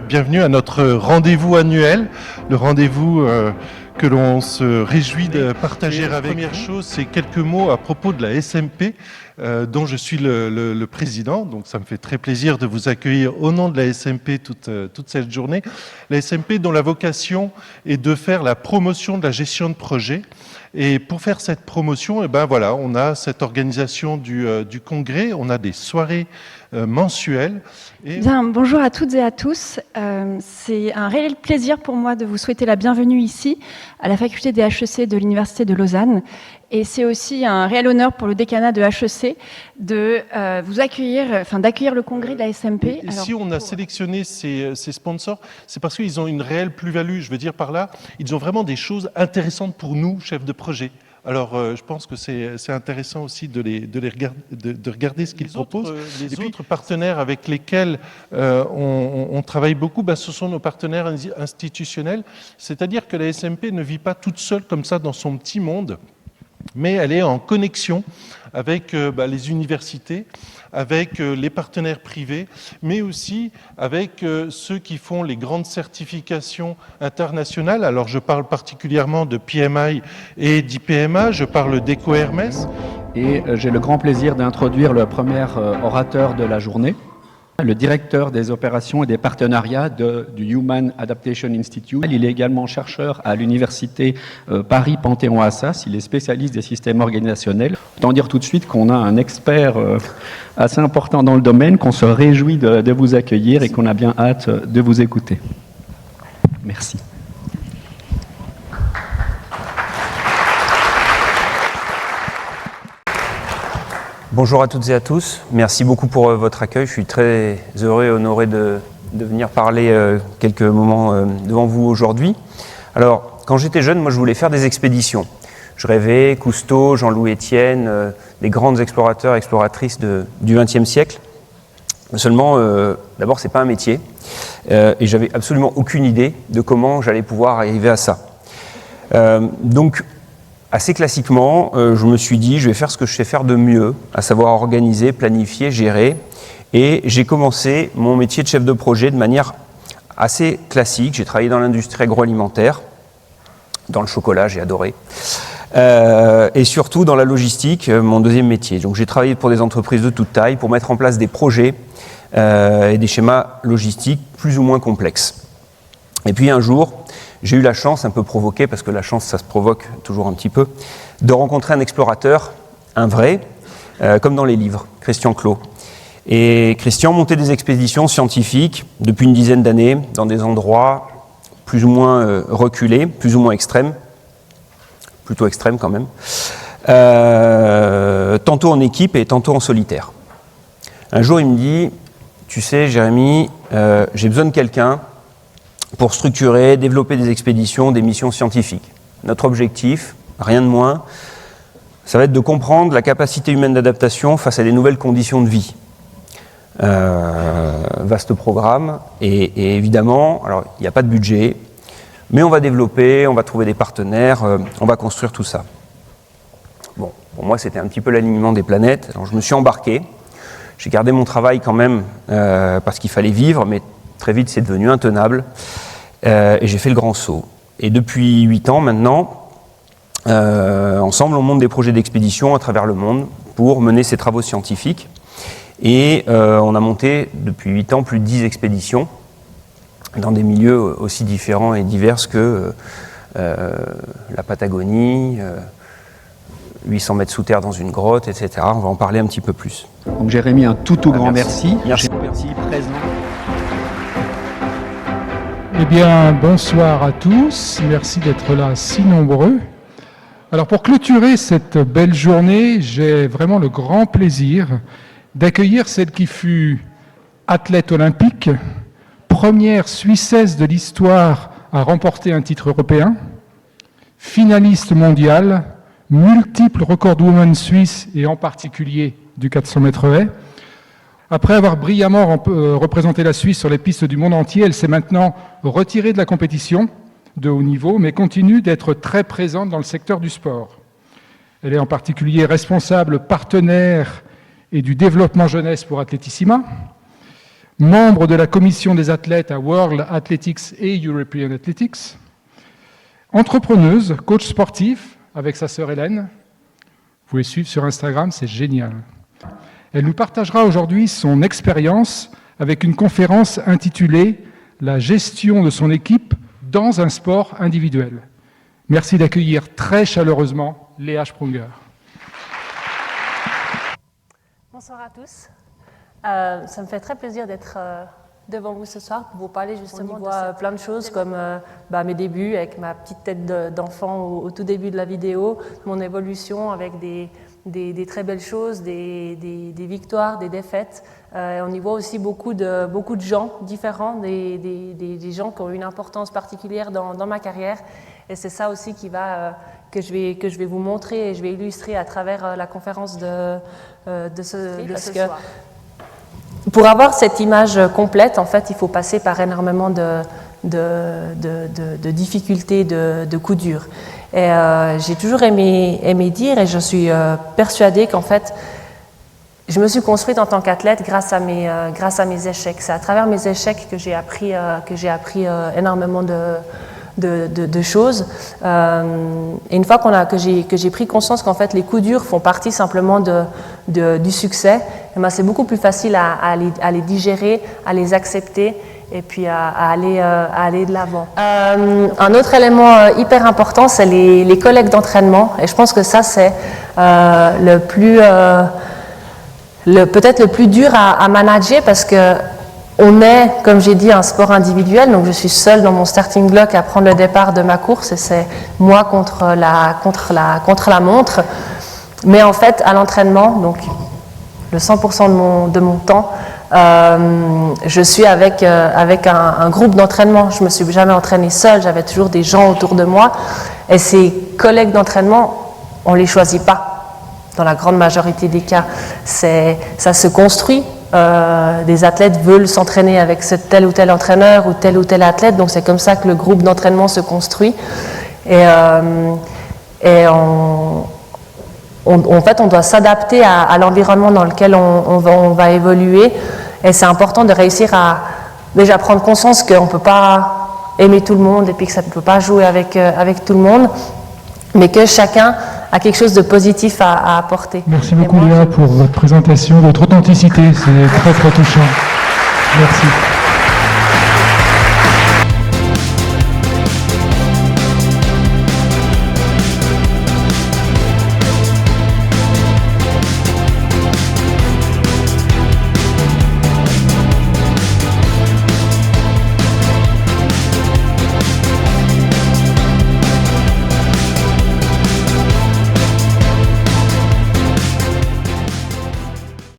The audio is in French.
Bienvenue à notre rendez-vous annuel, le rendez-vous que l'on se réjouit de partager avec vous. La première chose, c'est quelques mots à propos de la SMP, dont je suis le président. Donc ça me fait très plaisir de vous accueillir au nom de la SMP toute cette journée. La SMP dont la vocation est de faire la promotion de la gestion de projet. Et pour faire cette promotion, voilà, on a cette organisation du congrès, on a des soirées mensuelles. Bien, bonjour à toutes et à tous. C'est un réel plaisir pour moi de vous souhaiter la bienvenue ici, à la faculté des HEC de l'Université de Lausanne. Et c'est aussi un réel honneur pour le décanat de HEC de vous accueillir, d'accueillir le congrès de la SMP. Et si on a sélectionné ces sponsors, c'est parce qu'ils ont une réelle plus-value. Je veux dire par là, ils ont vraiment des choses intéressantes pour nous, chefs de projet. Alors, je pense que c'est intéressant aussi de regarder ce qu'ils proposent. Les autres partenaires avec lesquels on travaille beaucoup, ce sont nos partenaires institutionnels. C'est-à-dire que la SMP ne vit pas toute seule comme ça dans son petit monde, mais elle est en connexion avec les universités, avec les partenaires privés, mais aussi avec ceux qui font les grandes certifications internationales. Alors je parle particulièrement de PMI et d'IPMA, je parle d'EcoHermes. Et j'ai le grand plaisir d'introduire le premier orateur de la journée, le directeur des opérations et des partenariats du Human Adaptation Institute. Il est également chercheur à l'université Paris Panthéon-Assas. Il est spécialiste des systèmes organisationnels. Autant dire tout de suite qu'on a un expert assez important dans le domaine, qu'on se réjouit de vous accueillir et qu'on a bien hâte de vous écouter. Merci. Bonjour à toutes et à tous, merci beaucoup pour votre accueil. Je suis très heureux et honoré de venir parler quelques moments devant vous aujourd'hui. Alors, quand j'étais jeune, moi je voulais faire des expéditions. Je rêvais, Cousteau, Jean-Louis Etienne, des grandes explorateurs et exploratrices du XXe siècle. Seulement, d'abord, c'est pas un métier et j'avais absolument aucune idée de comment j'allais pouvoir arriver à ça. Donc, assez classiquement, je me suis dit, je vais faire ce que je sais faire de mieux, à savoir organiser, planifier, gérer. Et j'ai commencé mon métier de chef de projet de manière assez classique. J'ai travaillé dans l'industrie agroalimentaire, dans le chocolat, j'ai adoré. Et surtout dans la logistique, mon deuxième métier. Donc j'ai travaillé pour des entreprises de toute taille pour mettre en place des projets et des schémas logistiques plus ou moins complexes. Et puis un jour, j'ai eu la chance, un peu provoquée, parce que la chance, ça se provoque toujours un petit peu, de rencontrer un explorateur, un vrai, comme dans les livres, Christian Clot. Et Christian montait des expéditions scientifiques depuis une dizaine d'années, dans des endroits plus ou moins reculés, plus ou moins extrêmes, plutôt extrêmes quand même, tantôt en équipe et tantôt en solitaire. Un jour, il me dit, tu sais, Jérémy, j'ai besoin de quelqu'un pour structurer, développer des expéditions, des missions scientifiques. Notre objectif, rien de moins, ça va être de comprendre la capacité humaine d'adaptation face à des nouvelles conditions de vie. Vaste programme, et évidemment, alors il n'y a pas de budget, mais on va développer, on va trouver des partenaires, on va construire tout ça. Bon, pour moi c'était un petit peu l'alignement des planètes, alors je me suis embarqué, j'ai gardé mon travail quand même parce qu'il fallait vivre, mais très vite, c'est devenu intenable et j'ai fait le grand saut. Et depuis 8 ans maintenant, ensemble, on monte des projets d'expédition à travers le monde pour mener ces travaux scientifiques. Et on a monté depuis 8 ans plus de 10 expéditions dans des milieux aussi différents et divers que la Patagonie, 800 mètres sous terre dans une grotte, etc. On va en parler un petit peu plus. Donc Jérémy, un tout grand merci. Merci. Merci, présent. Eh bien, bonsoir à tous. Merci d'être là si nombreux. Alors, pour clôturer cette belle journée, j'ai vraiment le grand plaisir d'accueillir celle qui fut athlète olympique, première Suissesse de l'histoire à remporter un titre européen, finaliste mondiale, multiple recordwoman suisse et en particulier du 400 mètres haies. Après avoir brillamment représenté la Suisse sur les pistes du monde entier, elle s'est maintenant retirée de la compétition de haut niveau, mais continue d'être très présente dans le secteur du sport. Elle est en particulier responsable partenaire et du développement jeunesse pour Atletissima. membre de la commission des athlètes à World Athletics et European Athletics, entrepreneuse, coach sportif avec sa sœur Hélène. Vous pouvez suivre sur Instagram, c'est génial. Elle nous partagera aujourd'hui son expérience avec une conférence intitulée « La gestion de son équipe dans un sport individuel ». Merci d'accueillir très chaleureusement Léa Sprunger. Bonsoir à tous. Ça me fait très plaisir d'être devant vous ce soir pour vous parler justement de plein de choses comme mes débuts avec ma petite tête d'enfant au tout début de la vidéo, mon évolution avec des très belles choses, des victoires, des défaites. On y voit aussi beaucoup de gens différents, des gens qui ont une importance particulière dans ma carrière. Et c'est ça aussi que je vais vous montrer et je vais illustrer à travers la conférence de ce soir. Pour avoir cette image complète, en fait, il faut passer par énormément de difficultés, de coups durs. Et j'ai toujours aimé dire, et je suis persuadée qu'en fait, je me suis construite en tant qu'athlète grâce à mes échecs. C'est à travers mes échecs que j'ai appris énormément de choses. Et une fois que j'ai pris conscience qu'en fait les coups durs font partie simplement du succès, c'est beaucoup plus facile à les digérer, à les accepter et puis à aller de l'avant. Un autre élément hyper important, c'est les collègues d'entraînement. Et je pense que ça, c'est peut-être le plus dur à manager parce que on est, comme j'ai dit, un sport individuel, donc je suis seule dans mon starting block à prendre le départ de ma course et c'est moi contre la montre. Mais en fait, à l'entraînement, donc le 100% de mon temps, je suis avec un groupe d'entraînement. Je ne me suis jamais entraînée seule, j'avais toujours des gens autour de moi. Et ces collègues d'entraînement, on ne les choisit pas. Dans la grande majorité des cas, ça se construit. Des athlètes veulent s'entraîner avec tel ou tel entraîneur ou tel athlète, donc c'est comme ça que le groupe d'entraînement se construit. Et en fait, on doit s'adapter à l'environnement dans lequel on va évoluer. Et c'est important de réussir à déjà prendre conscience qu'on ne peut pas aimer tout le monde et puis que ça ne peut pas jouer avec tout le monde, mais que chacun a quelque chose de positif à apporter. Merci beaucoup Léa pour votre présentation, votre authenticité, c'est très très touchant. Merci.